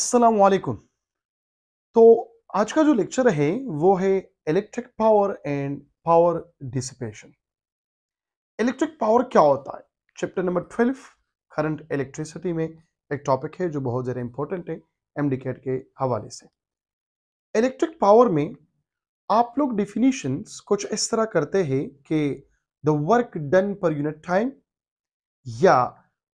अस्सलाम वालेकुम। तो आज का जो लेक्चर है वो है electric power and power dissipation. Electric power क्या होता है? चैप्टर नंबर 12 करंट इलेक्ट्रिसिटी में एक टॉपिक है जो बहुत ज़्यादा इंपॉर्टेंट है एमडीकेट के हवाले से। इलेक्ट्रिक पावर में आप लोग डिफिनीशंस कुछ इस तरह करते हैं कि the work done per unit time, या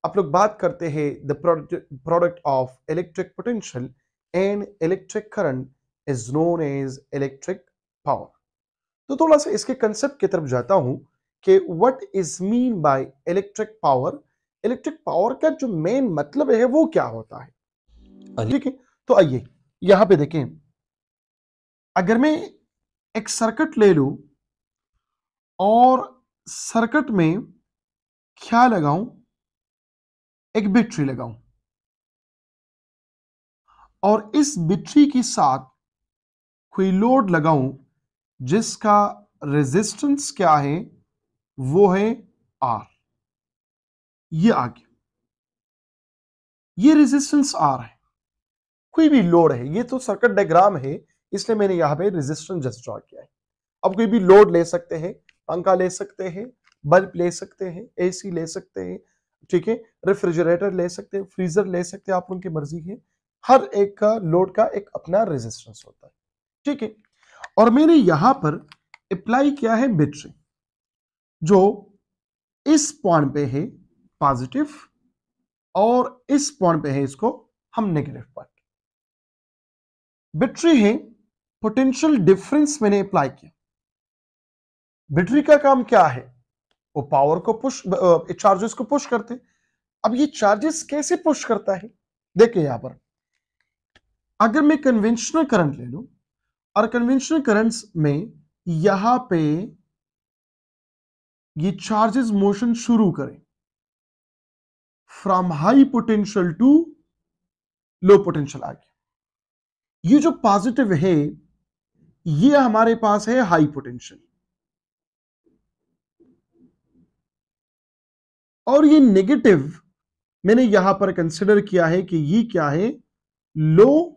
आप लोग बात करते हैं the product of electric potential and electric current is known as electric power. तो थोड़ा सा इसके कंसेप्ट की तरफ जाता हूं कि what is mean by electric power. Electric power का जो मेन मतलब है वो क्या होता है, ठीक है। तो आइए यहां पे देखें, अगर मैं एक सर्किट ले लूं और सर्किट में क्या लगाऊं, एक बैटरी लगाऊं और इस बैटरी के साथ कोई लोड लगाऊं जिसका रेजिस्टेंस क्या है, वो है आर। ये आ गया, ये रेजिस्टेंस आर है। कोई भी लोड है, ये तो सर्किट डायग्राम है इसलिए मैंने यहां पे रेजिस्टेंस जस्ट ड्रॉ किया है। अब कोई भी लोड ले सकते हैं, पंखा ले सकते हैं, बल्ब ले सकते हैं, एसी ले सकते हैं, ठीक है, रेफ्रिजरेटर ले सकते हैं, फ्रीजर ले सकते हैं, आप उनकी मर्जी है। हर एक का लोड का एक अपना रेजिस्टेंस होता है, ठीक है। और मैंने यहां पर अप्लाई किया है बैटरी, जो इस पॉइंट पे है पॉजिटिव और इस पॉइंट पे है इसको हम नेगेटिव पॉइंट। बैटरी है, पोटेंशियल डिफरेंस मैंने अप्लाई किया। बैटरी का काम क्या है? वो पावर को पुश, चार्जेस को पुश करते। अब ये चार्जेस कैसे पुश करता है? देखिए यहां पर, अगर मैं कन्वेंशनल करंट ले लूं और कन्वेंशनल करंट्स में यहां पे ये चार्जेस मोशन शुरू करें from high potential to low potential आ गया। ये जो पॉजिटिव है ये हमारे पास है हाई पोटेंशियल, और ये नेगेटिव मैंने यहां पर कंसिडर किया है कि ये क्या है, लो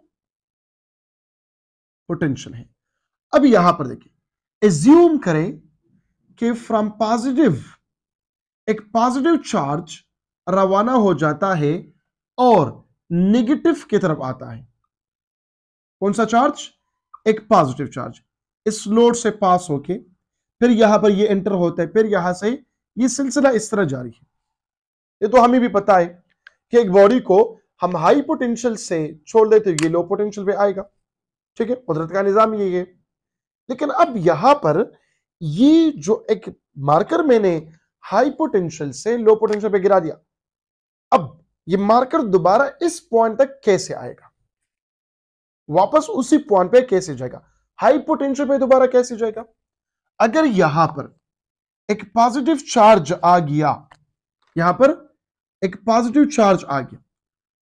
पोटेंशियल है। अब यहां पर देखिए, एज्यूम करें कि फ्रॉम पॉजिटिव एक पॉजिटिव चार्ज रवाना हो जाता है और नेगेटिव की तरफ आता है। कौन सा चार्ज? एक पॉजिटिव चार्ज इस लोड से पास होके फिर यहां पर ये एंटर होता है, फिर यहां से ये सिलसिला इस तरह जारी है। ये तो हमें भी पता है कि एक बॉडी को हम हाई पोटेंशियल से छोड़ देते ये लो पोटेंशियल पे आएगा, ठीक है, कुदरत का निजाम यही है। लेकिन अब यहां पर ये जो एक मार्कर मैंने हाई पोटेंशियल से लो पोटेंशियल पे गिरा दिया, अब ये मार्कर दोबारा इस पॉइंट तक कैसे आएगा, वापस उसी पॉइंट पे कैसे जाएगा, हाई पोटेंशियल पे दोबारा कैसे जाएगा? अगर यहां पर एक पॉजिटिव चार्ज आ गया, यहां पर एक पॉजिटिव चार्ज आ गया,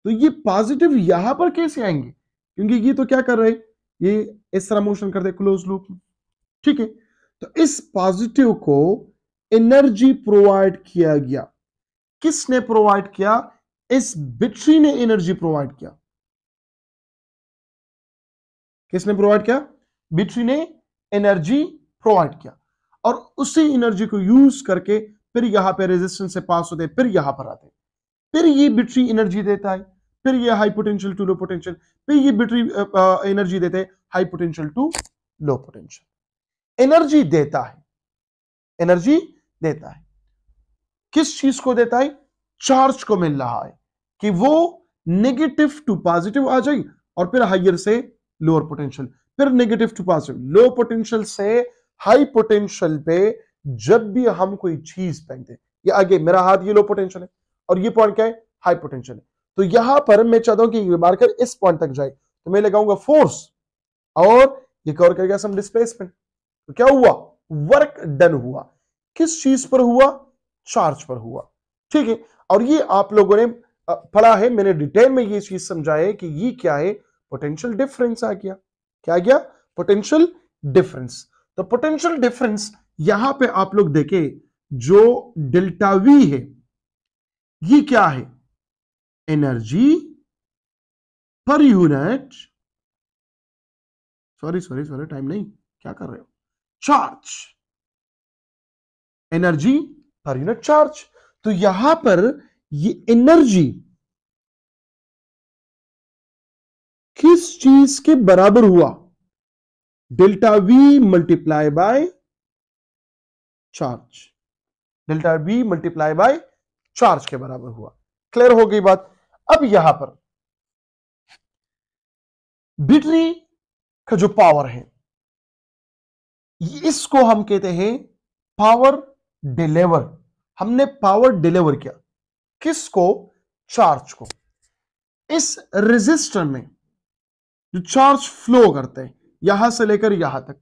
तो ये पॉजिटिव यहां पर कैसे आएंगे? क्योंकि ये तो क्या कर रहे, ये इस तरह मोशन कर दे क्लोज लूप में, ठीक है। तो इस पॉजिटिव को एनर्जी प्रोवाइड किया गया। किसने प्रोवाइड किया? इस बैटरी ने एनर्जी प्रोवाइड किया। किसने प्रोवाइड किया? बैटरी ने एनर्जी प्रोवाइड किया, और उसी एनर्जी को यूज करके फिर यहां पे रेजिस्टेंस से पास होते, फिर यहां पर आते, फिर ये बैटरी एनर्जी देता है, फिर ये high potential to low potential, फिर ये बैटरी एनर्जी देते हैं high potential to low potential. Energy देता है, एनर्जी देता है। किस चीज को देता है? चार्ज को मिल रहा है कि वो नेगेटिव टू पॉजिटिव आ जाए और फिर हाइयर से लोअर पोटेंशियल, फिर negative to positive, low potential से हाई पोटेंशियल पे जब भी हम कोई चीज फेंकते, ये आगे मेरा हाथ ये लो पोटेंशियल है और ये पॉइंट क्या है? हाई पोटेंशियल है। तो यहां पर मैं चाहता हूं कि ये मार्कर इस पॉइंट तक जाए, तो मैं लगाऊंगा फोर्स और ये कवर करेगा सम डिस्प्लेसमेंट। तो क्या हुआ? वर्क डन हुआ। किस चीज पर हुआ? चार्ज पर हुआ, ठीक है। और ये आप लोगों ने पढ़ा है, मैंने डिटेल में ये चीज समझाया है कि ये क्या है, पोटेंशियल डिफरेंस आ गया। क्या आ गया? Potential difference. तो पोटेंशियल डिफरेंस यहां पे आप लोग देखें, जो डेल्टा वी है ये क्या है? Energy per unit, sorry time नहीं, क्या कर रहे हो, charge, energy per unit charge. तो यहां पर ये एनर्जी किस चीज के बराबर हुआ, delta V multiply by charge, delta V multiply by charge के बराबर हुआ। क्लियर हो गई बात। अब यहां पर बैटरी का जो पावर है, इसको हम कहते हैं पावर डिलीवर। हमने पावर डिलीवर किया किसको, चार्ज को। इस रेजिस्टर में जो चार्ज फ्लो करते हैं यहां से लेकर यहां तक,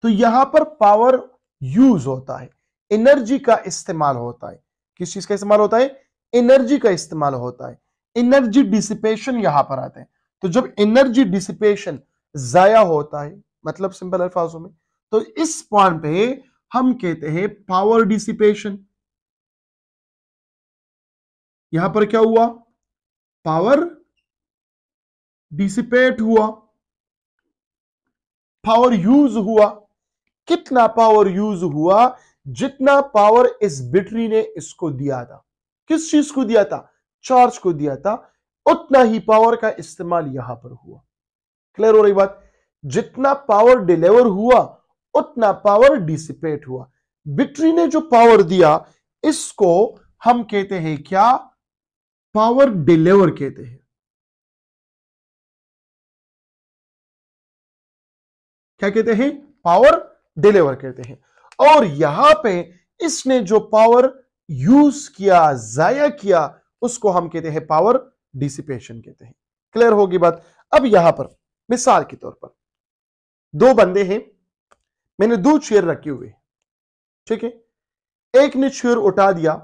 तो यहां पर पावर यूज होता है, एनर्जी का इस्तेमाल होता है। किस चीज का इस्तेमाल होता है, एनर्जी का इस्तेमाल होता है। एनर्जी डिसिपेशन यहां पर आता है। तो जब एनर्जी डिसिपेशन जाया होता है, मतलब सिंपल अल्फाजों में, तो इस पॉइंट पे हम कहते हैं पावर डिसिपेशन। यहां पर क्या हुआ, पावर डिसिपेट हुआ, पावर यूज हुआ। कितना पावर यूज हुआ, जितना पावर इस बैटरी ने इसको दिया था, किस चीज को दिया था, चार्ज को दिया था, उतना ही पावर का इस्तेमाल यहां पर हुआ। क्लियर हो रही बात। जितना पावर डिलीवर हुआ उतना पावर डिसिपेट हुआ। बैटरी ने जो पावर दिया इसको हम कहते हैं क्या, पावर डिलीवर कहते हैं। क्या कहते हैं, पावर डिलीवर कहते हैं। और यहां पे इसने जो पावर यूज किया, जाया किया, उसको हम कहते हैं पावर डिसिपेशन कहते हैं। क्लियर होगी बात। अब यहां पर मिसाल के तौर पर दो बंदे हैं, मैंने दो चेयर रखी हुई, ठीक है। एक ने चेयर उठा दिया,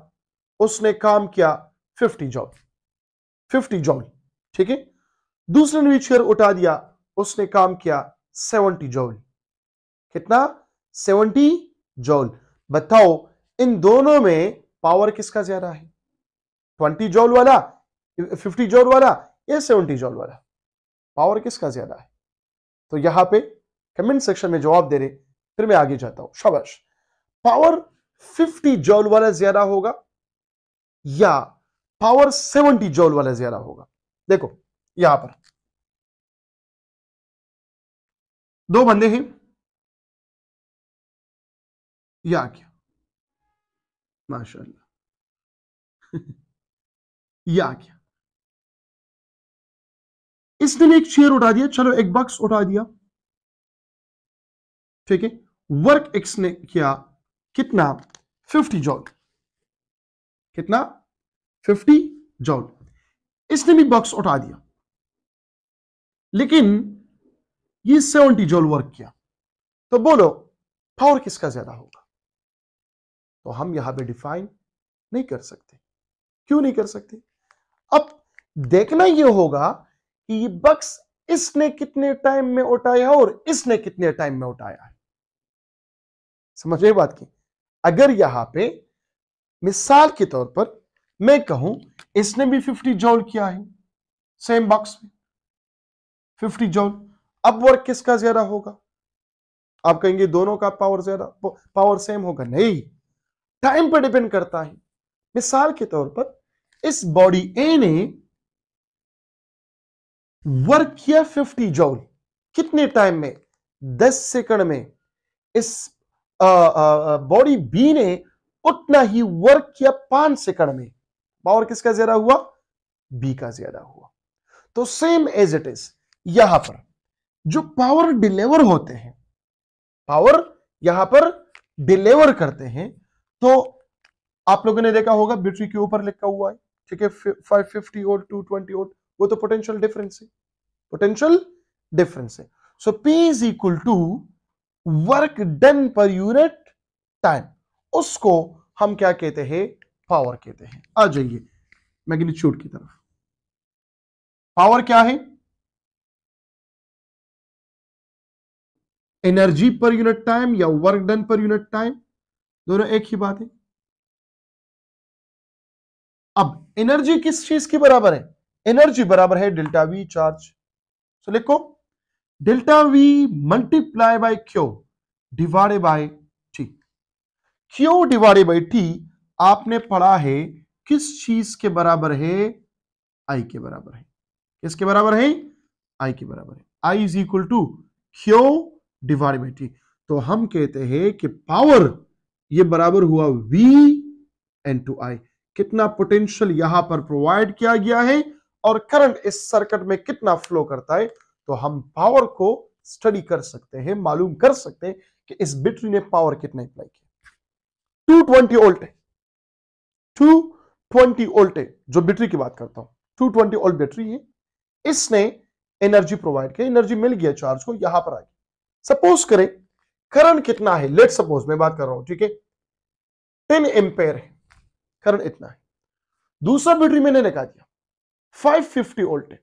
उसने काम किया 50 जॉल, 50 जॉल, ठीक है। दूसरे ने भी चेयर उठा दिया, उसने काम किया 70 जॉल। कितना, 70 जॉल। बताओ इन दोनों में पावर किसका ज्यादा है, 20 जॉल वाला, 50 जॉल वाला या 70 जॉल वाला, पावर किसका ज्यादा है। तो यहां पे कमेंट सेक्शन में जवाब दे रहे, फिर मैं आगे जाता हूं। शाबाश। पावर 50 जॉल वाला ज्यादा होगा या पावर 70 जॉल वाला ज्यादा होगा। देखो यहां पर दो बंदे हैं, या क्या, माशाल्लाह या क्या, इसने भी एक चेयर उठा दिया, चलो एक बॉक्स उठा दिया, ठीक है। वर्क एक्स ने किया कितना, 50 जॉल। कितना, 50 जॉल। इसने भी बॉक्स उठा दिया, लेकिन ये 70 जॉल वर्क किया। तो बोलो पावर किसका ज्यादा होगा। तो हम यहां पे डिफाइन नहीं कर सकते। क्यों नहीं कर सकते, अब देखना यह होगा कि ये बक्स इसने कितने टाइम में उठाया और इसने कितने टाइम में उठाया है। समझ रहे बात की। अगर यहां पे मिसाल के तौर पर मैं कहूं इसने भी 50 जॉल किया है सेम बॉक्स में, 50 जॉल, अब वर्क किसका ज्यादा होगा। आप कहेंगे दोनों का पावर ज्यादा, पावर सेम होगा, नहीं, टाइम पर डिपेंड करता है। मिसाल के तौर पर इस बॉडी ए ने वर्क किया 50 जॉल, कितने टाइम में, 10 सेकंड में। इस बॉडी बी ने उतना ही वर्क किया 5 सेकंड में। पावर किसका ज्यादा हुआ, बी का ज्यादा हुआ। तो सेम एज इट इज यहां पर जो पावर डिलीवर होते हैं, पावर यहां पर डिलीवर करते हैं, तो आप लोगों ने देखा होगा बैटरी के ऊपर लिखा हुआ है, ठीक है, 550 वोल्ट 220 वोल्ट, वो तो पोटेंशियल डिफरेंस है, पोटेंशियल डिफरेंस है। So P is equal to work done per unit time, उसको हम क्या कहते हैं, पावर कहते हैं। आ जाइए मैग्नीट्यूड की तरफ। पावर क्या है, एनर्जी पर यूनिट टाइम या work done per unit time, दोनों एक ही बात है। अब एनर्जी किस चीज के बराबर है, एनर्जी बराबर है डेल्टा वी चार्ज। सो लिखो delta V multiply by Q divided by T. Q divided by T आपने पढ़ा है किस चीज के बराबर है? आई के बराबर है। किसके बराबर है? आई के बराबर है। I is equal to Q divided by T. तो हम कहते हैं कि पावर ये बराबर हुआ वी इनटू आई। कितना पोटेंशियल यहां पर प्रोवाइड किया गया है और करंट इस सर्किट में कितना फ्लो करता है, तो हम पावर को स्टडी कर सकते हैं, मालूम कर सकते हैं कि इस बैटरी ने पावर कितना अप्लाई किया। 220 वोल्ट है, 220 वोल्ट है जो बैटरी की बात करता हूं, 220 वोल्ट बैटरी है। इसने एनर्जी प्रोवाइड किया, एनर्जी मिल गया चार्ज को, यहां पर आ गया। सपोज करें करंट कितना है, लेट सपोज मैं बात कर रहा हूं, ठीक है, 10 एम्पेयर है, करंट इतना है। दूसरा बैटरी मैंने लगा दिया 550 वोल्ट है,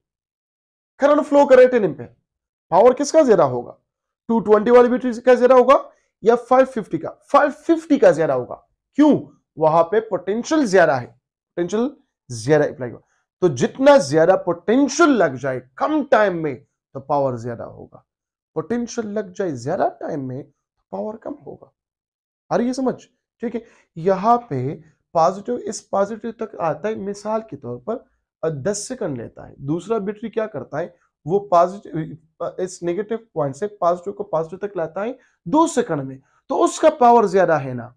करंट फ्लो करे 10 एम्पेयर। पावर किसका ज्यादा होगा? 220 वाली बैटरी का ज्यादा होगा या 550 का? 550 का ज्यादा होगा। क्यों? वहां पे पोटेंशियल ज्यादा है, पोटेंशियल ज्यादा अप्लाई होगा। तो जितना ज्यादा पोटेंशियल लग जाए कम टाइम में तो पावर ज्यादा होगा, पोटेंशियल लग जाए ज्यादा टाइम में तो पावर कम होगा। आ रही है समझ? ठीक है, यहां पे पॉजिटिव इस पॉजिटिव तक आता है, मिसाल के तौर पर 10 सेकंड लेता है। दूसरा बैटरी क्या करता है, वो पॉजिटिव इस नेगेटिव पॉइंट से पॉजिटिव को पॉजिटिव तक लाता है 2 सेकंड में, तो उसका पावर ज्यादा है ना।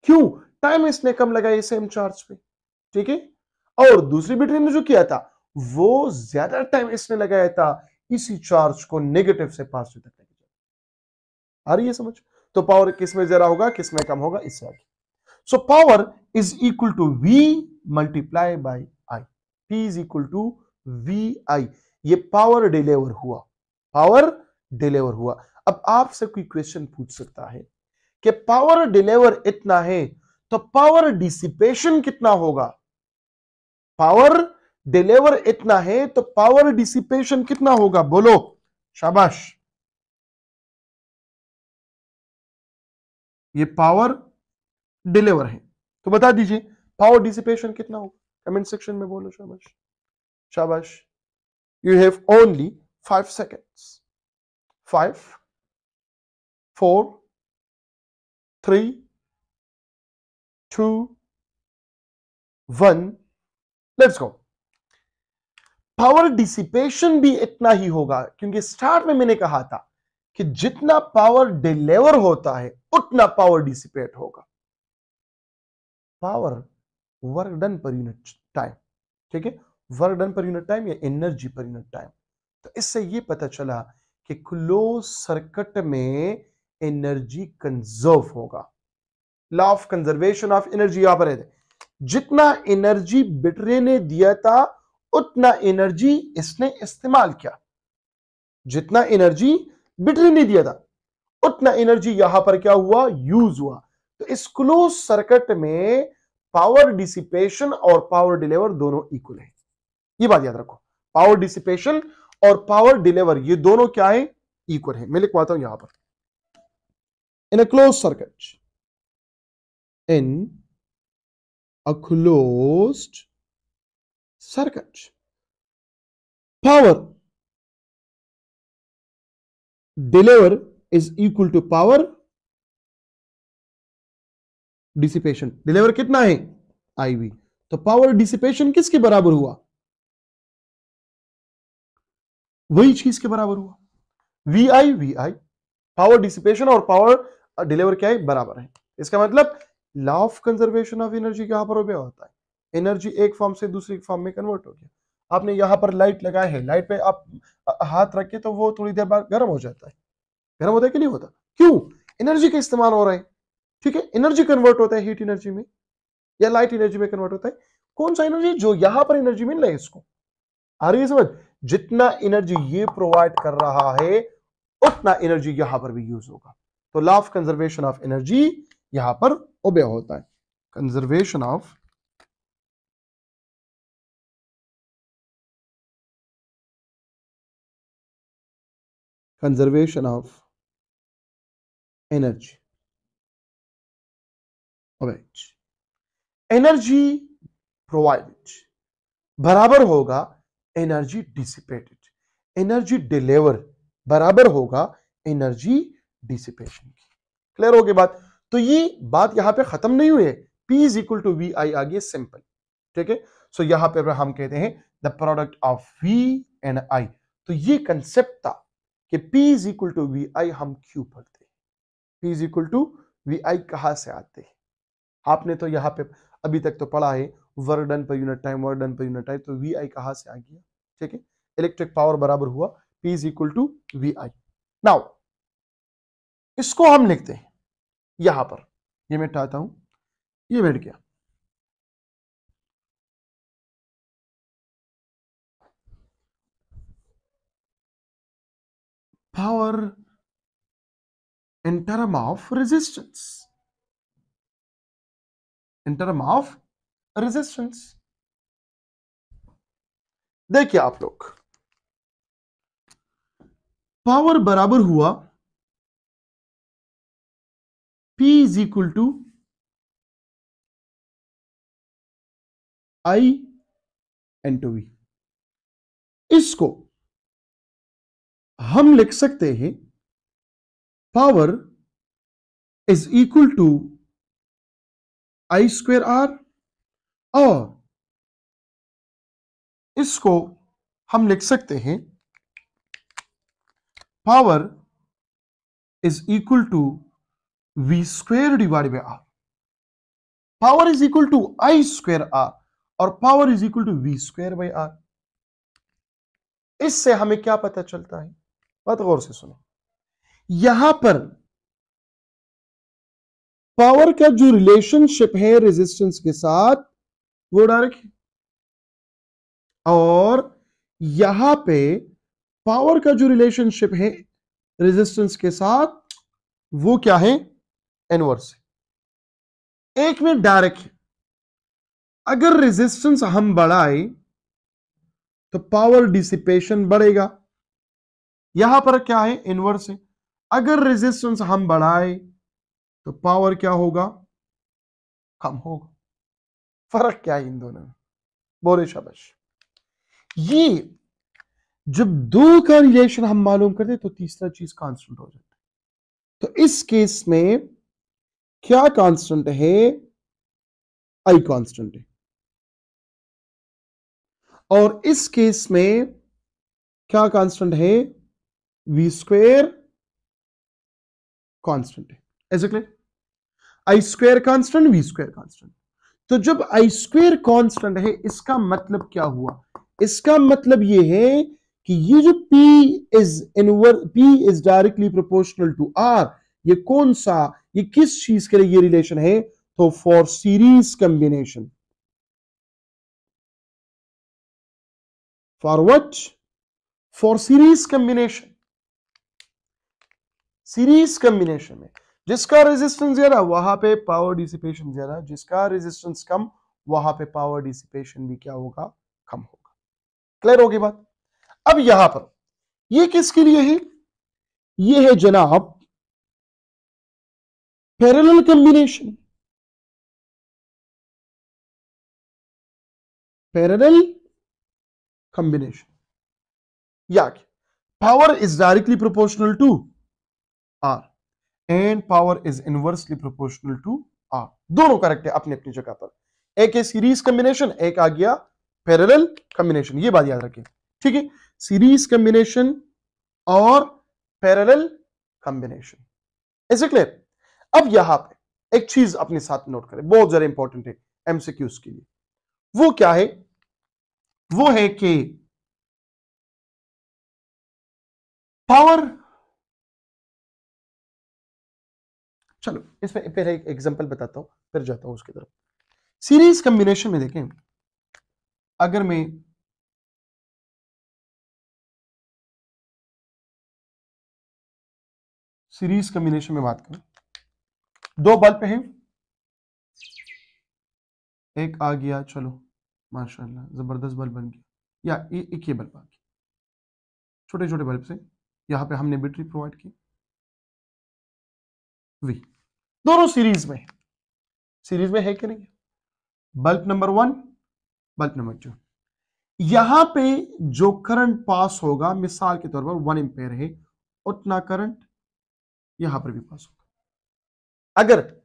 क्यों? टाइम इसने कम लगाया सेम चार्ज पे, ठीक है। और दूसरी बैटरी ने जो किया था वो ज्यादा टाइम इसने लगाया था इसी चार्ज को नेगेटिव से पॉजिटिव तक लेके। आ रही है समझ? तो पावर किसमें ज्यादा होगा, किसमें कम होगा, इससे आगे। So power is equal to V multiply by I, P is equal to V I. ये पावर डिलीवर हुआ, पावर डिलीवर हुआ। अब आपसे कोई क्वेश्चन पूछ सकता है कि पावर डिलीवर इतना है तो पावर डिसिपेशन कितना होगा? पावर डिलीवर इतना है तो पावर डिसिपेशन कितना होगा? बोलो, शाबाश। ये पावर डिलीवर है तो बता दीजिए पावर डिसिपेशन कितना होगा, कमेंट सेक्शन में बोलो। शाबाश, शाबाश। You have only 5 seconds. 5, 4, 3, 2, 1. Let's go. Power dissipation भी इतना ही होगा, क्योंकि स्टार्ट में मैंने कहा था कि जितना पावर डिलीवर होता है उतना पावर डिसिपेट होगा। Power work done per unit time, ठीक है, work done per unit time या एनर्जी पर यूनिट टाइम। तो इससे ये पता चला कि क्लोज सर्किट में एनर्जी कंजर्व होगा। Law of conservation of energy यहां पर है। जितना एनर्जी बैटरी ने दिया था उतना एनर्जी इसने इस्तेमाल किया। जितना एनर्जी बैटरी ने दिया था उतना एनर्जी यहां पर क्या हुआ, यूज हुआ। तो इस क्लोज सर्किट में पावर डिसिपेशन और पावर डिलीवर दोनों इक्वल है। ये बात याद रखो, पावर डिसिपेशन और पावर डिलीवर ये दोनों क्या है, इक्वल है। मैं लिखवाता हूं यहां पर, in a close circuit, in a closed circuit, power deliver is equal to power dissipation. Deliver कितना है, आईवी, तो पावर डिसिपेशन किसके बराबर हुआ, वही चीज के बराबर हुआ, V I V I. Power dissipation और पावर डिलीवर क्या है, बराबर है। इसका मतलब law of conservation of energy यहां पर उपयोग होता है। एनर्जी एक फॉर्म से दूसरी फॉर्म में कन्वर्ट हो गया। आपने यहां पर लाइट लगाया है, लाइट पे आप हाथ रख के तो वो थोड़ी देर बाद गर्म हो जाता है। गर्म होता है कि नहीं होता? क्यों? एनर्जी का इस्तेमाल हो रहा है, ठीक है। एनर्जी कन्वर्ट होता है हीट एनर्जी में या लाइट एनर्जी में कन्वर्ट होता है। कौन सा एनर्जी? जो यहां पर एनर्जी मिल रहा है इसको। आ रही है समझ? जितना एनर्जी ये प्रोवाइड कर रहा है उतना एनर्जी यहां पर भी यूज होगा। तो law of conservation of energy यहां पर ओबे होता है। Conservation of energy, energy provided बराबर होगा एनर्जी डिसिपेटेड। एनर्जी डिलीवर बराबर होगा एनर्जी डिसिपेशन की। क्लियर हो गई बात? तो ये बात यहां पे खत्म नहीं हुई है, P is equal to V I आ गई सिंपल, ठीक है। सो यहां पे हम कहते हैं the product of V and I। तो ये कंसेप्ट था कि P is equal to V I हम क्यों पढ़ते हैं, P is equal to V I कहां से आते हैं। आपने तो यहां पे अभी तक तो पढ़ा है work done per unit time, work done per unit time, तो वी आई कहां से आ गया, ठीक है। इलेक्ट्रिक पावर बराबर हुआ P is equal to V I. Now इसको हम लिखते हैं यहां पर, ये मैं हटाता हूं, ये बैठ गया। Power in term of resistance, in term of resistance. देखिए आप लोग, पावर बराबर हुआ P is equal to I into V. इसको हम लिख सकते हैं power is equal to I square R, और इसको हम लिख सकते हैं power is equal to V square divide by R. Power is equal to I square R और power is equal to V square by are. इससे हमें क्या पता चलता है, बात गौर से सुनो। यहां पर पावर का जो रिलेशनशिप है रेजिस्टेंस के साथ वो डायरेक्ट है, और यहां पे पावर का जो रिलेशनशिप है रेजिस्टेंस के साथ वो क्या है, इनवर्स है। एक में डायरेक्ट है, अगर रेजिस्टेंस हम बढ़ाए तो पावर डिसिपेशन बढ़ेगा, यहां पर क्या है, इनवर्स है। अगर रेजिस्टेंस हम बढ़ाए तो पावर क्या होगा, कम होगा। फर्क क्या है इन दोनों में, बोले शाबाश। ये जब दो का रिलेशन हम मालूम करते तो तीसरा चीज कांस्टेंट हो जाता है। तो इस केस में क्या कांस्टेंट है, आई कांस्टेंट है, और इस केस में क्या कांस्टेंट है, वी स्क्वेयर कांस्टेंट है। ऐसे clear, I square constant, V square constant. तो जब आई स्क्वेयर कांस्टेंट है इसका मतलब क्या हुआ, इसका मतलब यह है कि ये जो P is directly proportional to R, ये कौन सा, ये किस चीज के लिए ये रिलेशन है, तो for series combination. For what, for series combination. Series combination में जिसका रेजिस्टेंस ज्यादा वहां पे पावर डिसिपेशन ज्यादा, जिसका रेजिस्टेंस कम वहां पे पावर डिसिपेशन भी क्या होगा, कम होगा। क्लियर होगी बात? अब यहां पर ये किसके लिए है, ये है जनाब पैरेलल कॉम्बिनेशन। पैरेलल कॉम्बिनेशन या power is directly proportional to R and power is inversely proportional to R. दोनों करेक्ट है अपनी अपनी जगह पर। एक है सीरीज कॉम्बिनेशन, एक आ गया पैरेलल कॉम्बिनेशन, ये बात याद रखें, ठीक है। सीरीज कॉम्बिनेशन और पैरेलल कॉम्बिनेशन, ऐसे क्लियर। अब यहां पे एक चीज अपने साथ नोट करें, बहुत ज्यादा इंपॉर्टेंट है एमसीक्यूज के लिए। वो क्या है, वो है कि पावर, चलो इसमें पहले एक एग्जांपल बताता हूं फिर जाता हूं उसकी तरफ। सीरीज कॉम्बिनेशन में देखें, अगर मैं सीरीज कॉम्बिनेशन में बात करूं, दो बल्ब हैं, एक आ गया, चलो माशाल्लाह जबरदस्त बल्ब बन गया, या एक ये बल्ब आ गया, छोटे छोटे बल्ब से यहां पे हमने बैटरी प्रोवाइड की, वी दोनों सीरीज में है। सीरीज में है कि नहीं, बल्ब नंबर 1, बल्ब नंबर 2। यहां पे जो करंट पास होगा, मिसाल के तौर पर 1 एम्पेयर है, उतना करंट यहां पर भी पास होगा। अगर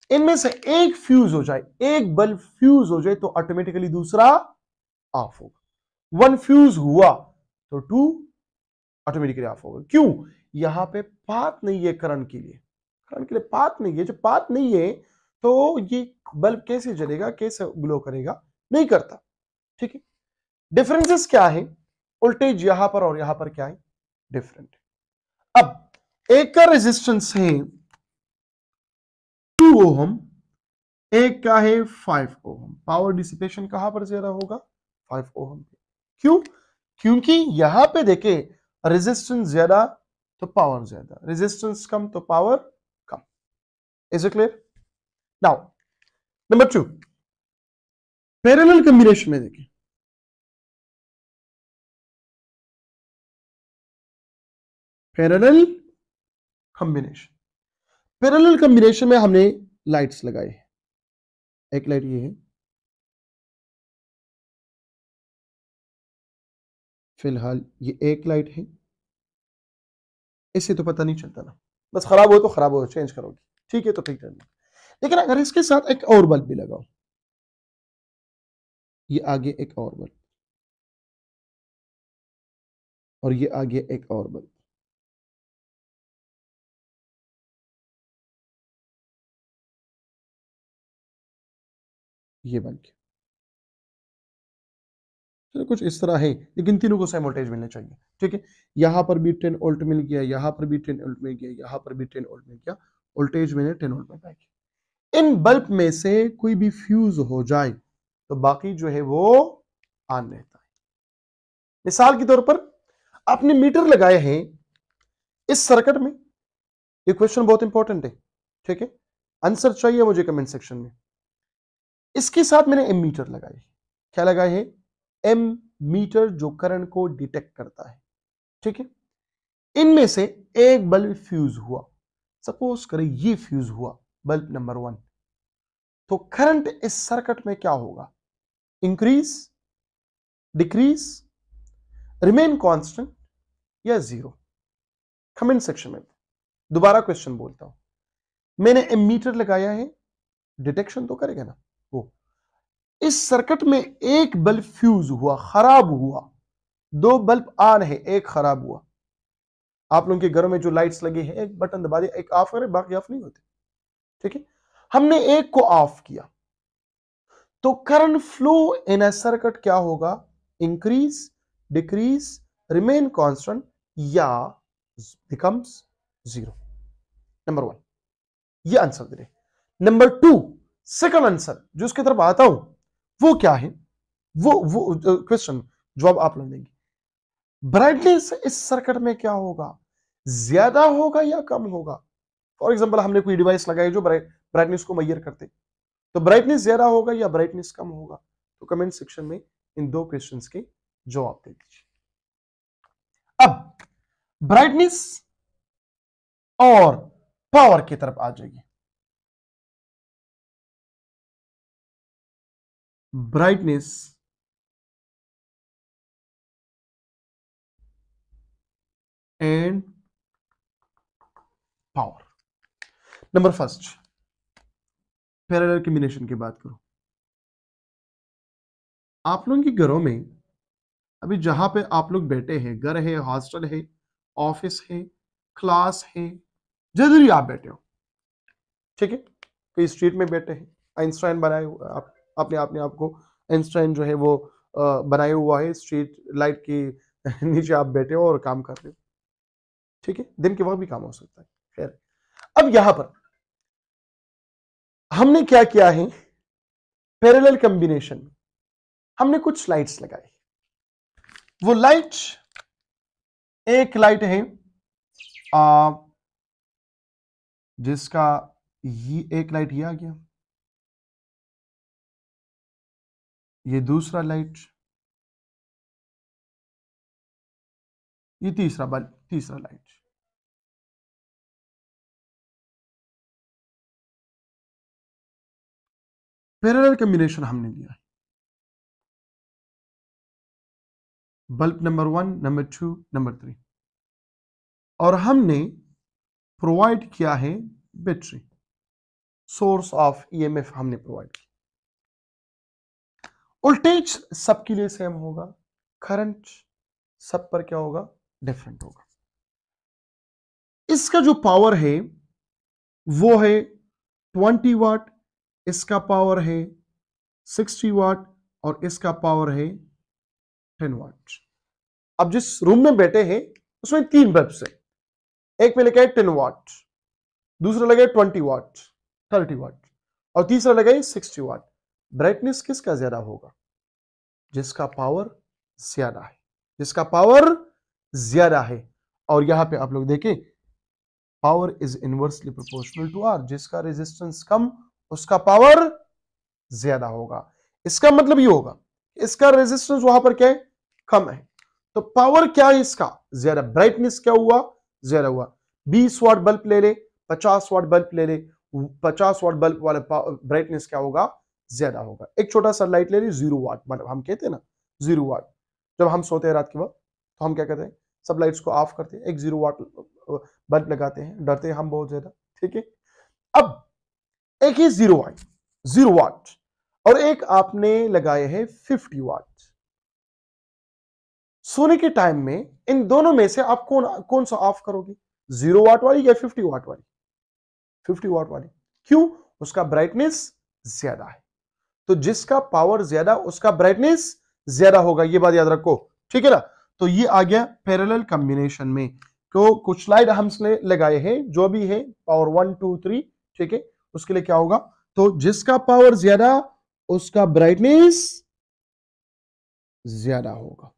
इनमें से एक फ्यूज हो जाए, एक बल्ब फ्यूज हो जाए, तो ऑटोमेटिकली दूसरा ऑफ होगा। 1 फ्यूज हुआ तो 2 ऑटोमेटिकली ऑफ होगा। क्यों? यहां पे पाथ नहीं है करंट के लिए, करंट के लिए पाथ नहीं है। जो पाथ नहीं है तो ये बल्ब कैसे जलेगा, कैसे ग्लो करेगा? नहीं करता। ठीक है। डिफरेंसेस क्या है? वोल्टेज यहां पर और यहां पर क्या है? डिफरेंट। अब एक का रेजिस्टेंस है 2 ओम, एक का है 5 ओम। पावर डिसिपेशन कहां पर ज्यादा होगा? 5 ओम पे। क्यों? क्योंकि यहां पे देखे रेजिस्टेंस ज्यादा तो पावर ज्यादा, रेजिस्टेंस कम तो power come. Is it clear? Now number 2, parallel combination में देखें। पैरेलल कॉम्बिनेशन, पैरेलल कॉम्बिनेशन में हमने लाइट्स लगाई। एक लाइट ये है, फिलहाल ये एक लाइट है। इससे तो पता नहीं चलता ना, बस खराब हो तो खराब हो, चेंज करोगे, ठीक है तो ठीक है। लेकिन अगर इसके साथ एक और बल्ब भी लगाओ, ये आगे एक और बल्ब, और ये आगे एक और बल्ब, ये बन गया। तो कुछ इस तरह है, लेकिन तीनों को सेम वोल्टेज मिलने चाहिए। ठीक है। यहां पर भी 10 वोल्ट मिल गया, यहां पर भी 10 वोल्ट मिल गया, यहां पर भी 10 वोल्ट मिल गया, वोल्टेज मैंने 10 वोल्ट में पाई। इन बल्ब में से कोई भी फ्यूज हो जाए तो बाकी जो है वो ऑन रहता है। मिसाल के तौर पर आपने मीटर लगाए हैं इस सर्किट में। ये क्वेश्चन बहुत इंपॉर्टेंट है। ठीक है। आंसर चाहिए मुझे कमेंट सेक्शन में। इसके साथ मैंने एम मीटर लगाए। क्या लगाए हैं? एम मीटर, जो करंट को डिटेक्ट करता है। ठीक है। इनमें से एक बल्ब फ्यूज हुआ, सपोज करें ये फ्यूज हुआ बल्ब नंबर 1, तो करंट इस सर्किट में क्या होगा? इंक्रीज, डिक्रीज, रिमेन कांस्टेंट या जीरो? कमेंट सेक्शन में। दोबारा क्वेश्चन बोलता हूं। मैंने एमीटर लगाया है, डिटेक्शन तो करेगा ना वो। इस सर्किट में एक बल्ब फ्यूज हुआ, खराब हुआ, 2 बल्ब ऑन है, एक खराब हुआ। आप लोगों के घरों में जो लाइट्स लगी है, एक बटन दबा दिया, एक ऑफ करे, बाकी ऑफ नहीं होते। ठीक है। हमने एक को ऑफ किया तो current flow in a circuit क्या होगा? इंक्रीज, डिक्रीज, रिमेन कांस्टेंट या बिकम्स जीरो? नंबर 1 ये आंसर दे रहे। नंबर 2 सेकंड आंसर जो उसकी तरफ आता हूं वो क्या है? वो क्वेश्चन जवाब आप लोग देंगे। ब्राइटनेस इस सर्किट में क्या होगा? ज्यादा होगा या कम होगा? फॉर एग्जांपल हमने कोई डिवाइस लगाई जो ब्राइटनेस को मेजर करते, तो ब्राइटनेस ज्यादा होगा या ब्राइटनेस कम होगा? तो कमेंट सेक्शन में इन 2 क्वेश्चंस के जवाब दे दीजिए। अब ब्राइटनेस और पावर की तरफ आ जाइए। Brightness and power. Number first, parallel combination की बात करो। आप लोगों के घरों में अभी जहां पे आप लोग बैठे हैं, घर है, हॉस्टल है, ऑफिस है, क्लास है, जिधर भी आप बैठे हो, ठीक है, कोई स्ट्रीट में बैठे हैं, आइंस्टाइन बनाए हुआ आप, अपने आपने आपको आइंस्टाइन जो है वो बनाया हुआ है, स्ट्रीट लाइट के नीचे आप बैठे हो और काम कर रहे हो। ठीक है। दिन के वक्त भी काम हो सकता है। खैर, अब यहां पर हमने क्या किया है? पैरेलल कॉम्बिनेशन में हमने कुछ लाइट्स लगाई। वो लाइट, एक लाइट है आ, जिसका ये एक लाइट ये आ गया, ये दूसरा लाइट, ये तीसरा बल्ब, तीसरा लाइट। पैरेलल कॉम्बिनेशन हमने लिया। बल्ब नंबर 1, नंबर 2, नंबर 3, और हमने प्रोवाइड किया है बैटरी, सोर्स ऑफ ईएमएफ हमने प्रोवाइड किया। वोल्टेज सबके लिए सेम होगा, करंट सब पर क्या होगा, डिफरेंट होगा। इसका जो पावर है वो है 20 वाट, इसका पावर है 60 वाट, और इसका पावर है 10 वाट। अब जिस रूम में बैठे हैं उसमें 3 बल्ब है, एक पे लगा है 10 वाट, दूसरा लगा है 20 वाट, 30 वाट, और तीसरा लगा है 60 वाट। ब्राइटनेस किसका ज्यादा होगा, जिसका पावर ज्यादा है, जिसका पावर ज्यादा है। और यहां पे आप लोग देखें, power is inversely proportional to R, जिसका रेजिस्टेंस कम उसका पावर ज्यादा होगा। इसका मतलब ये होगा, इसका रेजिस्टेंस वहां पर क्या है, कम है, तो पावर क्या है इसका ज्यादा, ब्राइटनेस क्या हुआ, ज्यादा हुआ। 20 वाट बल्ब ले ले, 50 वाट बल्ब ले ले, 50 वाट बल्ब वाला ब्राइटनेस क्या होगा, ज्यादा होगा। एक छोटा सा लाइट ले ली 0 वाट, मतलब हम कहते हैं ना 0 वाट, जब हम सोते हैं रात के वक्त तो हम क्या कहते हैं, सब लाइट्स को ऑफ करते हैं, एक 0 वाट बल्ब लगाते हैं, डरते हैं हम बहुत ज्यादा, ठीक है। अब एक ही 0 वाट और एक आपने लगाए हैं 50 वाट। सोने के टाइम में इन दोनों में से आप कौन सा ऑफ करोगे, 0 वाट वाली या 50 वाट वाली, 50 वाट वाली। क्यों, उसका ब्राइटनेस ज्यादा है, तो जिसका पावर ज्यादा उसका ब्राइटनेस ज्यादा होगा, ये बात याद रखो, ठीक है ना। तो ये आ गया पैरेलल कॉम्बिनेशन में, तो कुछ स्लाइड हमने लगाए हैं जो भी है पावर 1 2 3, ठीक है, उसके लिए क्या होगा, तो जिसका पावर ज्यादा उसका ब्राइटनेस ज्यादा होगा,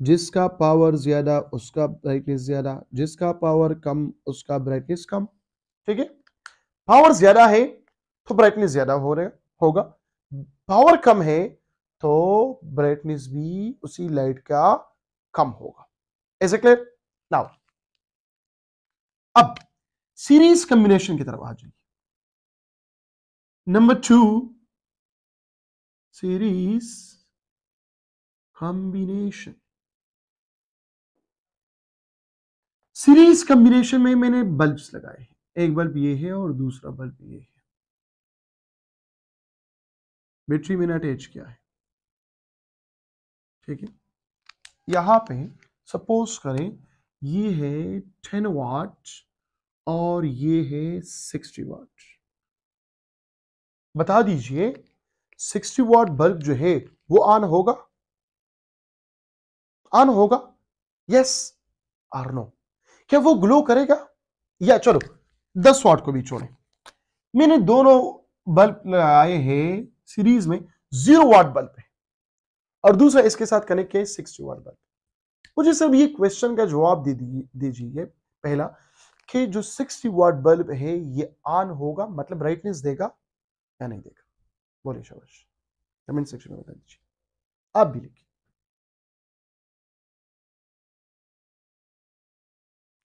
जिसका पावर ज्यादा उसका ब्राइटनेस ज्यादा, जिसका पावर कम उसका ब्राइटनेस कम, ठीक है। पावर ज्यादा है तो ब्राइटनेस ज्यादा हो रहा होगा, पावर कम है तो ब्राइटनेस भी उसी लाइट का कम होगा। Is it clear now. अब सीरीज कॉम्बिनेशन की तरफ आ जाइए। Number 2, series combination. Series combination में मैंने बल्ब्स लगाए हैं, एक बल्ब ये है और दूसरा बल्ब ये है, बैटरी मैंने अटैच किया है, ठीक है। यहां पे सपोज करें ये है 10 वाट और ये है 60 वाट। बता दीजिए 60 वाट बल्ब जो है वो ऑन होगा, ऑन होगा, यस और नो। क्या वो ग्लो करेगा, या चलो 10 वाट को भी छोड़ें, मैंने दोनों बल्ब लगाए हैं सीरीज में, 0 वाट बल्ब है और दूसरा इसके साथ कनेक्ट किया 60 वाट बल्ब। मुझे सिर्फ ये क्वेश्चन का जवाब दीजिए पहला, कि जो 60 वाट बल्ब है ये ऑन होगा, मतलब ब्राइटनेस देगा या नहीं देगा, बोलिए शाबाश, कमेंट सेक्शन में बता दीजिए, आप भी लिखिए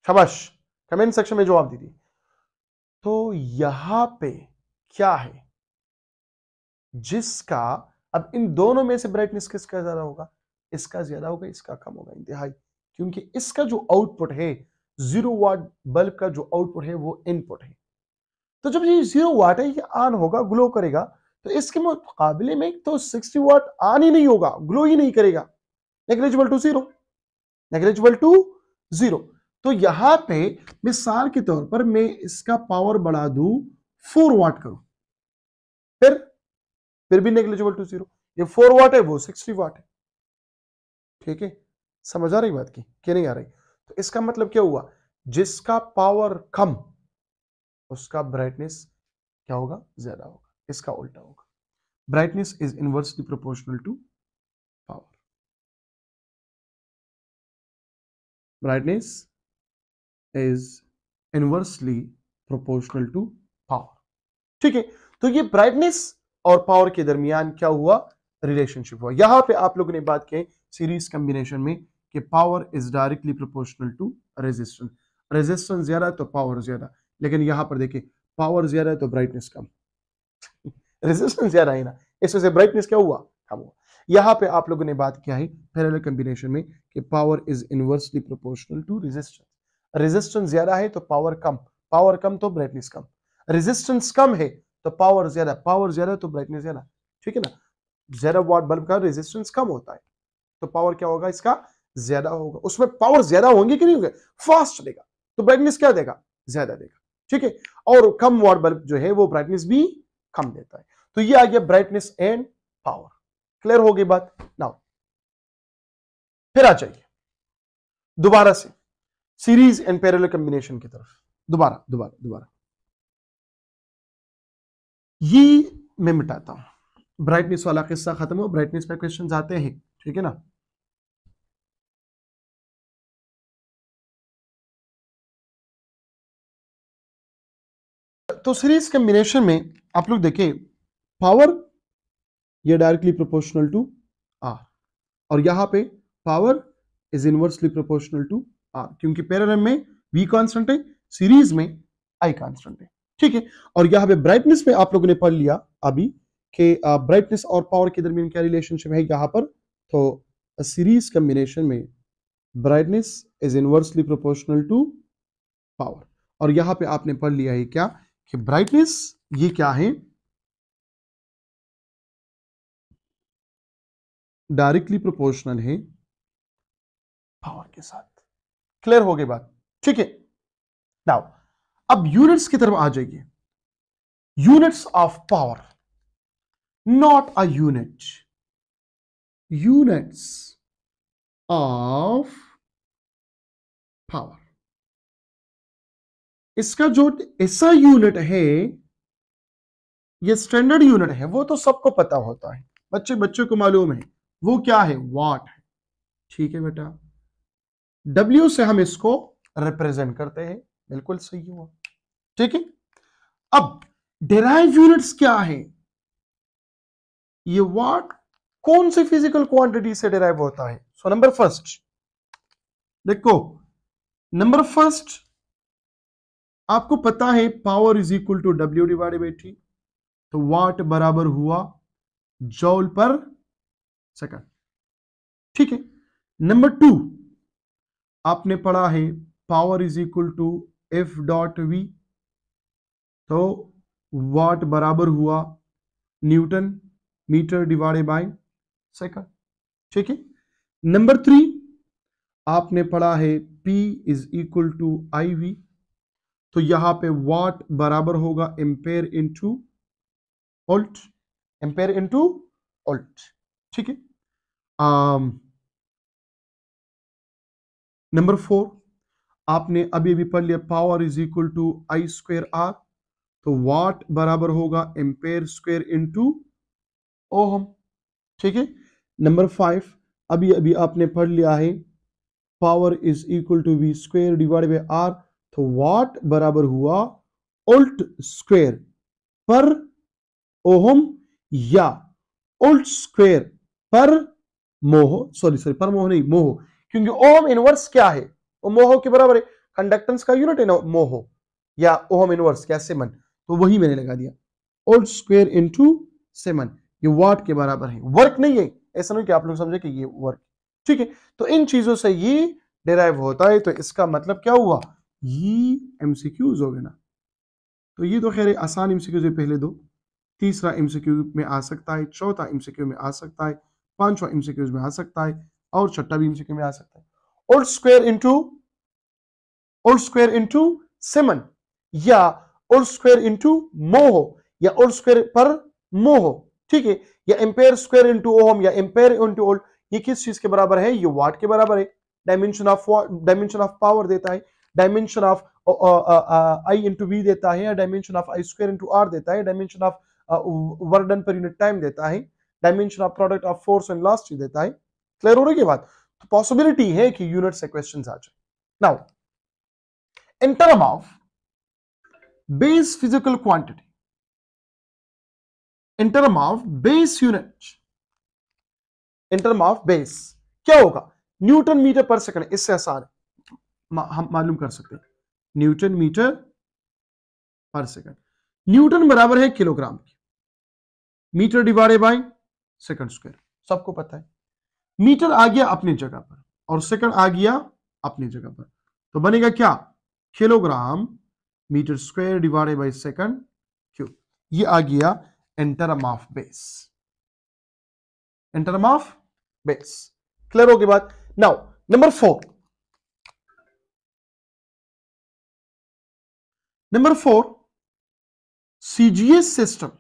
शाबाश, कमेंट सेक्शन में जवाब दीजिए। तो यहां पे क्या है, जिसका, अब इन दोनों में से ब्राइटनेस किसका ज्यादा होगा, इसका ज्यादा होगा, इसका कम होगा इंतहाई, क्योंकि इसका जो आउटपुट है 0 वाट बल्ब का जो आउटपुट है वो इनपुट है, तो जब ये 0 वाट है ये ऑन होगा, ग्लो करेगा, तो इसके मुकाबले में तो 60 वाट ऑन ही नहीं होगा, ग्लो ही नहीं करेगा, negligible to zero, negligible to zero. तो यहां पे मिसाल के तौर पर मैं इसका पावर बढ़ा दूं 4 वाट करूं, फिर भी नेग्लिजिबल टू जीरो, ये 4 वाट है वो 60 वाट है, ठीक है। समझ आ रही बात की कि नहीं आ रही, तो इसका मतलब क्या हुआ, जिसका पावर कम उसका ब्राइटनेस क्या होगा, ज्यादा होगा, इसका उल्टा होगा, brightness is inversely proportional to power, brightness is inversely proportional to power, ठीक है। तो ये ब्राइटनेस और पावर के दरमियान क्या हुआ, रिलेशनशिप हुआ। यहां पे आप लोगों ने बात की सीरीज कॉम्बिनेशन में कि power is directly proportional to resistance, resistance ज्यादा तो पावर ज्यादा, लेकिन यहां पर देखिए पावर ज्यादा है तो ब्राइटनेस कम, रेजिस्टेंस ज्यादा है ना, इस वजह से ब्राइटनेस क्या हुआ, कम हुआ। यहां पे आप लोगों ने बात किया है पैरेलल कॉम्बिनेशन में कि power is inversely proportional to resistance. Resistance ज्यादा है तो पावर कम, पावर कम तो ब्राइटनेस कम, रेजिस्टेंस कम है तो पावर ज्यादा, पावर ज्यादा तो ब्राइटनेस ज्यादा। ठीक है ना, ज्यादा वाट बल्ब का रेजिस्टेंस कम होता है तो पावर क्या होगा इसका, ज्यादा होगा। उसमें पावर ज्यादा होंगे कि नहीं होंगे, फास्ट चलेगा तो ब्राइटनेस क्या देगा, ज्यादा देगा। ठीक है, और कम वाट बल्ब जो है वो ब्राइटनेस भी कम देता है। तो ये आ गया ब्राइटनेस एंड पावर। क्लियर हो गई बात। नाउ फिर आ जाइए दोबारा से सीरीज एंड पैरेलल कॉम्बिनेशन की तरफ। दोबारा दोबारा दोबारा ये मैं मिटाता हूं, ब्राइटनेस वाला किस्सा खत्म हो, ब्राइटनेस पे क्वेश्चंस आते हैं। ठीक है ना, तो सीरीज कॉम्बिनेशन में आप लोग देखें पावर ये डायरेक्टली प्रोपोर्शनल टू आर, और यहां पे power is inversely proportional to R, क्योंकि पैरेलल में V कांस्टेंट है, सीरीज में I कांस्टेंट है। ठीक है, और यहां पे ब्राइटनेस में आप लोगों ने पढ़ लिया अभी कि ब्राइटनेस और पावर के दरमियान क्या रिलेशनशिप है यहां पर। तो सीरीज कॉम्बिनेशन में brightness is inversely proportional to power, और यहां पे आपने पढ़ लिया है क्या कि ब्राइटनेस ये क्या है, डायरेक्टली प्रोपोर्शनल है पावर के साथ। क्लियर हो गई बात। ठीक है, नाउ अब यूनिट्स की तरफ आ जाइए। Units of power, not a unit, units of power. इसका जो ऐसा यूनिट है, ये स्टैंडर्ड यूनिट है, वो तो सबको पता होता है, बच्चे को मालूम है वो क्या है, वाट है। ठीक है बेटा, W से हम इसको रिप्रेजेंट करते हैं, बिल्कुल सही हुआ। ठीक है, अब डिराइव यूनिट्स क्या है, ये वाट कौन सी फिजिकल क्वांटिटी से डिराइव होता है। सो नंबर फर्स्ट देखो, नंबर फर्स्ट आपको पता है power is equal to W divided by T, तो वाट बराबर हुआ जॉल पर सेकंड। ठीक है, नंबर टू आपने पढ़ा है power is equal to F dot V, तो वाट बराबर हुआ newton metre divided by second. ठीक है, नंबर थ्री आपने पढ़ा है P is equal to IV, तो यहां पे वाट बराबर होगा ampere into volt, ampere into volt. ठीक है, नंबर फोर आपने अभी अभी पढ़ लिया power is equal to I square R, तो वाट बराबर होगा एम्पेयर स्क्वायर इंटू ओहम। ठीक है, नंबर फाइव अभी अभी आपने पढ़ लिया है power is equal to V square divide by R, तो वाट बराबर हुआ वोल्ट स्क्वायर पर ओहम या वोल्ट स्क्वायर पर मोह, सॉरी पर मोह नहीं, मोह, क्योंकि ओम इनवर्स क्या है, वो मोह के बराबर है, कंडक्टेंस का यूनिट है ना मोह, या ओम इनवर्स क्या सेमन, तो वही मैंने लगा दिया वोल्ट स्क्वायर इनटू सेमन, ये वाट के बराबर है, वर्क नहीं है, ऐसा नहीं कि आप लोग समझे कि ये वर्क। ठीक है, तो इन चीजों से ये डिराइव होता है, तो इसका मतलब क्या हुआ, ये एमसीक्यूज हो गए ना। तो ये तो खैर आसान एमसीक्यूज है पहले दो, तीसरा एमसीक्यू में आ सकता है, चौथा एमसीक्यू में आ सकता है, पांचवा एमसीक्यूज में आ सकता है, और छठा भी एमसीक्यू में आ सकता है। वोल्ट स्क्वायर इंटू सेमन, या वोल्ट स्क्वायर इंटू मोह, या वोल्ट स्क्वायर पर मोह। ठीक है, या एम्पेयर स्क्वायर इंटू ओम, या एम्पेयर इंटू वोल्ट, ये किस चीज के बराबर है, ये वाट के बराबर है। डायमेंशन ऑफ पावर देता है, dimension of I into V देता है, या dimension of I square into R देता है, dimension of work done per unit time देता है, dimension of product of force and last देता है। क्लियर हो रही है बात, तो पॉसिबिलिटी है कि यूनिट से क्वेश्चंस आ जाए। Now in term of base physical quantity, in term of base unit, in term of base क्या होगा, न्यूटन मीटर पर सेकंड, इससे आसान है, हम मालूम कर सकते हैं, न्यूटन मीटर पर सेकंड। न्यूटन बराबर है किलोग्राम की, metre divided by second square, सबको पता है। मीटर आ गया अपनी जगह पर और सेकंड आ गया अपनी जगह पर, तो बनेगा क्या, kilogram metre square divided by second cube. ये आ गया in term of base, in term of base. Clear हो गई बात। Now number 4, number 4 CGS system.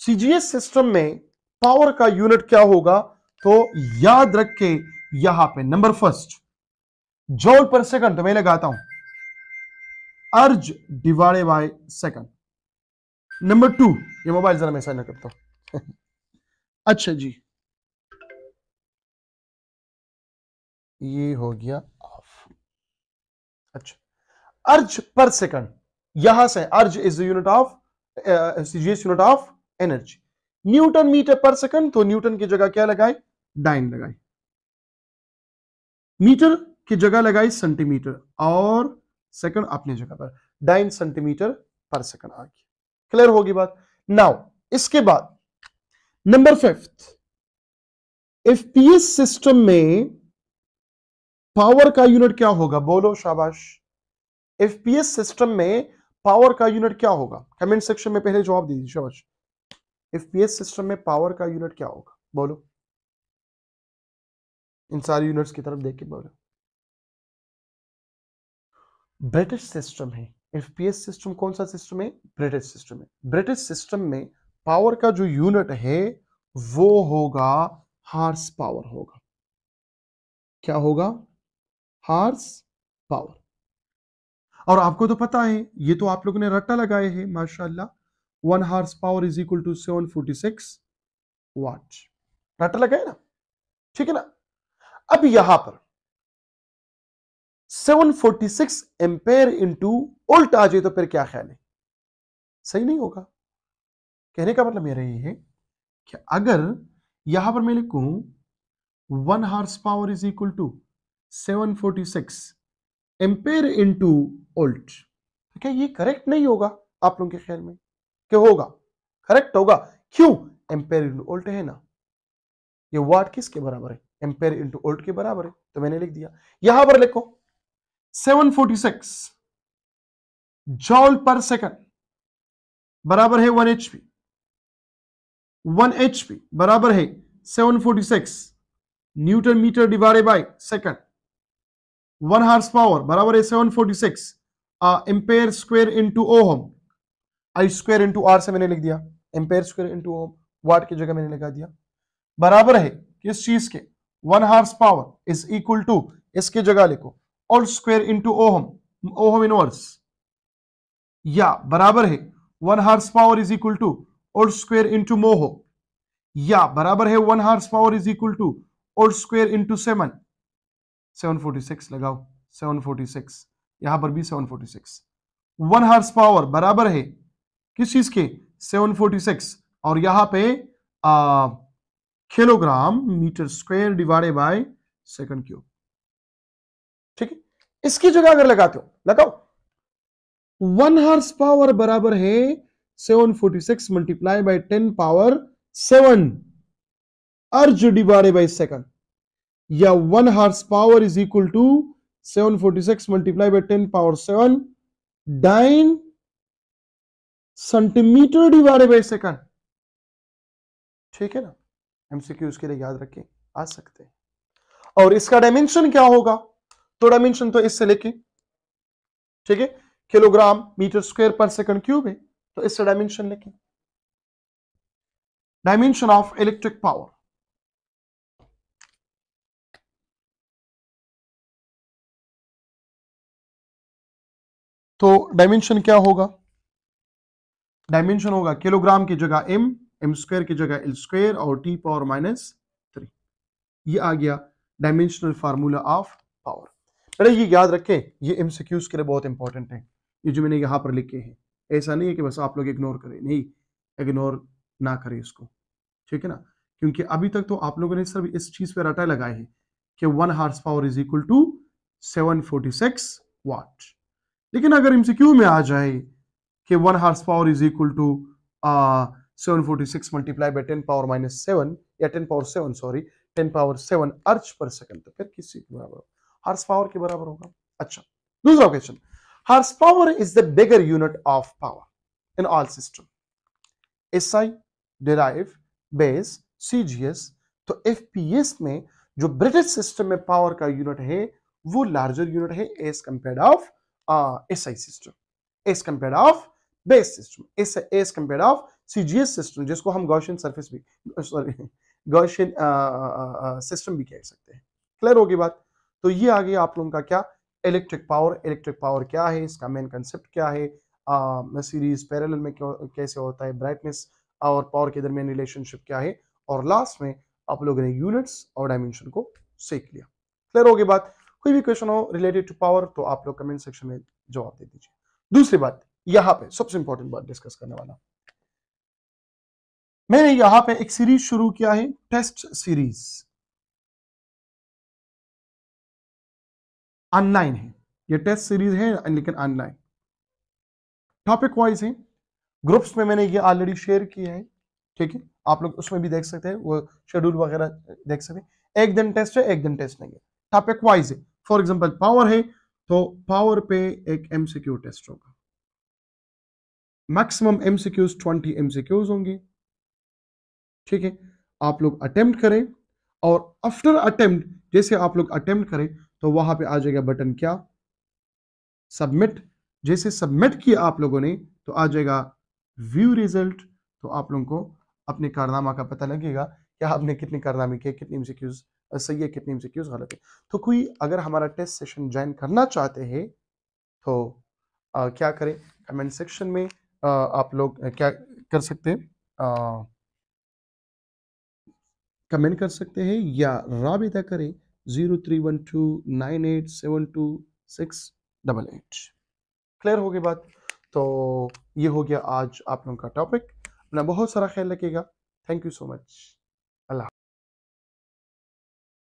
CGS system में पावर का यूनिट क्या होगा, तो याद रखे यहां पे नंबर फर्स्ट जॉल पर सेकंड, तो मैं लगाता हूं अर्ज डिवाइडेड बाय सेकंड। नंबर 2, ये मोबाइल जरा मैं साइन करता हूं अच्छा जी, ये हो गया ऑफ। अच्छा, अर्ज पर सेकंड, यहां से erg is the unit of CGS unit of energy. Newton metre पर सेकंड, तो न्यूटन की जगह क्या लगाए, डाइन लगाई, मीटर की जगह लगाई सेंटीमीटर, और सेकंड अपनी जगह पर, डाइन सेंटीमीटर पर सेकंड आ गया। क्लियर होगी बात। नाउ इसके बाद नंबर 5, एफपीएस सिस्टम में पावर का यूनिट क्या होगा, बोलो शाबाश। एफपीएस सिस्टम में पावर का यूनिट क्या होगा, कमेंट सेक्शन में पहले जवाब दीजिए, शाबाश। एफपीएस सिस्टम में पावर का यूनिट क्या होगा, बोलो, इन सारी यूनिट्स की तरफ देख के बोलो। ब्रिटिश सिस्टम है एफपीएस सिस्टम। कौन सा सिस्टम है, ब्रिटिश सिस्टम है। ब्रिटिश सिस्टम में पावर का जो यूनिट है वो होगा हार्स पावर होगा। क्या होगा, हार्स पावर। और आपको तो पता है, ये तो आप लोगों ने रट्टा लगाए हैं माशाल्लाह, 1 horse power is equal to 746 watt, रट्टा लगाए ना, ठीक है ना। अब यहां पर 746 एम्पेयर इंटू उल्ट आ जाए तो फिर क्या ख्याल है, सही नहीं होगा। कहने का मतलब मेरा ये है कि अगर यहां पर मैं लिखूं 1 horse power is equal to 746 ampere into volt, तो क्या ये करेक्ट नहीं होगा आप लोगों के ख्याल में, क्या होगा, करेक्ट होगा। क्यों, एम्पेयर इंटू उल्ट है ना, ये वाट किसके बराबर है, एम्पेयर इंटू उल्ट के बराबर है, तो मैंने लिख दिया। यहां पर लिखो 746 जॉल पर सेकंड बराबर है 1 एचपी, 1 एचपी बराबर है 746 newton metre divided by second. 1 horse power बराबर है 746 ampere square into ohm, I square into R से मैंने लिख दिया, ampere square into ohm, watt की जगह मैंने लगा दिया, बराबर है किस चीज के, 1 horse power is equal to, इसके जगह लिखो all square into ohm, ohm inverse, या बराबर है 1 horse power is equal to all square into mho, या बराबर है 1 horse power is equal to all square into 746 लगाओ, 746, यहां पर भी 746, 1 हार्स पावर बराबर है किस चीज के, 746, और यहां पे kilogram metre square divided by second cube, ठीक है। इसकी जगह अगर लगाते हो, लगाओ 1 हार्स पावर बराबर है 746 मल्टीप्लाई बाय 10 पावर 7 अर्ज डिवाइडेड बाय सेकंड, या 1 horse power is equal to 746 multiply by 10 power 7 9 centimetre divided by second, ठीक है ना। एमसीक्यू उसके लिए याद रखें, आ सकते हैं। और इसका डायमेंशन क्या होगा, तो डायमेंशन तो इससे लेके, ठीक है, किलोग्राम मीटर स्क्वायर पर सेकंड क्यूब है, तो इससे डायमेंशन लेके, डायमेंशन ऑफ इलेक्ट्रिक पावर, तो डायमेंशन क्या होगा, डायमेंशन होगा किलोग्राम की जगह एम, एम स्क्वायर की जगह एल स्क्वायर, और टी पावर -3, ये आ गया डायमेंशनल फार्मूला ऑफ पावर। अरे ये याद रखें, ये एमसीक्यूज के लिए बहुत इंपॉर्टेंट है, ये जो मैंने यहां पर लिखे हैं, ऐसा नहीं है कि बस आप लोग इग्नोर करें, नहीं, इग्नोर ना करें इसको, ठीक है ना। क्योंकि अभी तक तो आप लोगों ने सिर्फ इस चीज पे रटा लगाए हैं कि 1 horse power is equal to 746 watt, लेकिन अगर एमसीक्यू में आ जाए कि 1 horse power is equal to 746 multiply by 10 power minus 7 या 10 पावर 7 सॉरी 10 पावर 7 अर्ज पर सेकंड, तो फिर किस चीज के बराबर होगा? हॉर्स पावर के बराबर होगा। अच्छा, दूसरा question, horse power is the bigger unit of power in all system, SI, derive, base, CGS. तो एफपीएस में जो ब्रिटिश सिस्टम में पावर का यूनिट है वो लार्जर यूनिट है as compared of SI system, as compared of base system, as compared of CGS system, जिसको हम गॉसियन सरफेस भी सॉरी गॉसियन सिस्टम भी कह सकते हैं। क्लियर होगी बात? तो ये आ गया आप लोगों का क्या, इलेक्ट्रिक पावर। इलेक्ट्रिक पावर क्या है, इसका मेन कंसेप्ट क्या है, सीरीज पैरेलल में कैसे होता है, ब्राइटनेस और पावर के दरमियान रिलेशनशिप क्या है, और लास्ट में आप लोगों ने यूनिट्स और डायमेंशन को सीख लिया। क्लियर होगी बात? कोई भी क्वेश्चन हो रिलेटेड टू पावर तो आप लोग कमेंट सेक्शन में जवाब दे दीजिए। दूसरी बात, यहां पे सबसे इंपॉर्टेंट बात डिस्कस करने वाला, मैंने यहां पे एक सीरीज शुरू किया है, टेस्ट सीरीज, ऑनलाइन है ये टेस्ट सीरीज है, लेकिन ऑनलाइन टॉपिक वाइज है। ग्रुप्स में मैंने ये ऑलरेडी शेयर किया है, ठीक है, आप लोग उसमें भी देख सकते हैं, वो शेड्यूल वगैरह देख सकते हैं। एक दिन टेस्ट है, एक दिन टेस्ट नहीं है, टॉपिक वाइज है। फॉर एग्जांपल पावर है तो पावर पे एक एमसीक्यू टेस्ट होगा, मैक्सिमम एमसीक्यूज 20 एमसीक्यूज होंगे, ठीक है। आप लोग अटेम्प्ट करें और आफ्टर अटेम्प्ट, जैसे आप लोग अटेम्प्ट करें तो वहां पे आ जाएगा बटन क्या, सबमिट। जैसे सबमिट किया आप लोगों ने तो आ जाएगा व्यू रिजल्ट, तो आप लोगों को अपने कारनामा का पता लगेगा कि आपने कितने कारनामे किए, कितनी एमसीक्यूज सही है, कितनी एमसीक्यूज गलत है। तो कोई अगर हमारा टेस्ट सेशन ज्वाइन करना चाहते हैं तो क्या करें, कमेंट सेक्शन में आप लोग क्या कर सकते हैं, कमेंट कर सकते हैं या राबिता करें 0312987268। क्लियर हो गई बात? तो ये हो गया आज आप लोगों का टॉपिक। अपना बहुत सारा ख्याल रखिएगा। Thank you so much. Allah.